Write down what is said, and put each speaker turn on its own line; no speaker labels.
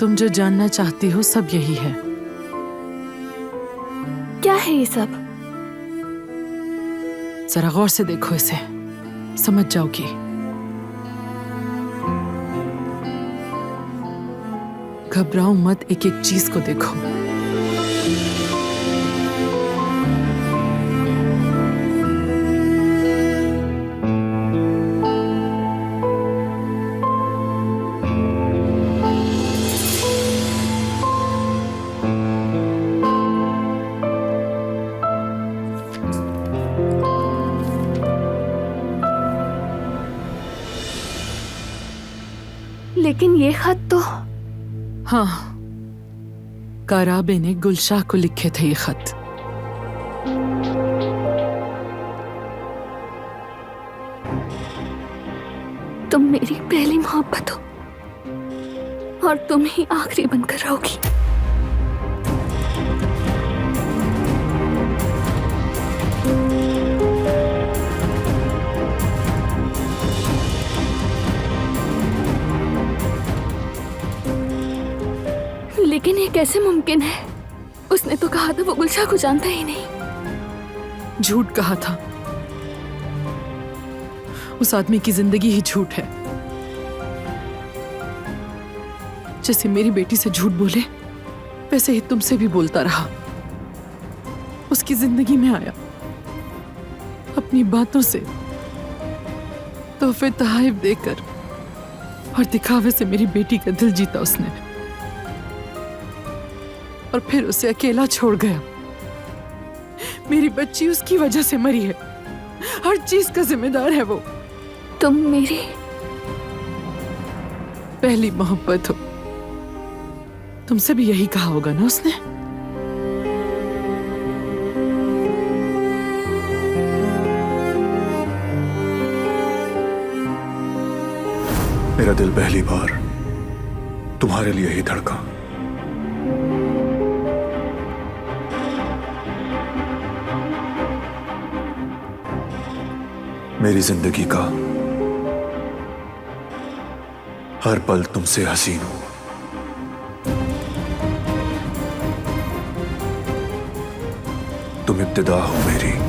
तुम जो जानना चाहती हो सब यही है।
क्या है ये सब?
जरा गौर से देखो इसे, समझ जाओगी। घबराओ मत, एक एक चीज को देखो।
लेकिन ये खत तो...
हाँ, काराबे ने गुलशाह को लिखे थे ये खत।
तुम मेरी पहली मोहब्बत हो और तुम ही आखिरी बनकर रहोगी। लेकिन ये कैसे मुमकिन है? उसने तो कहा था वो गुलशाह को जानता ही नहीं।
झूठ कहा था। उस आदमी की जिंदगी ही झूठ है। जैसे मेरी बेटी से झूठ बोले वैसे ही तुमसे भी बोलता रहा। उसकी जिंदगी में आया, अपनी बातों से तोहफे तोहफे देकर और दिखावे से मेरी बेटी का दिल जीता उसने, और फिर उसे अकेला छोड़ गया। मेरी बच्ची उसकी वजह से मरी है। हर चीज का जिम्मेदार है वो।
तुम मेरी
पहली मोहब्बत हो। तुमसे भी यही कहा होगा ना उसने?
मेरा दिल पहली बार तुम्हारे लिए ही धड़का। मेरी जिंदगी का हर पल तुमसे हसीन हो। तुम इब्तिदा हो मेरी।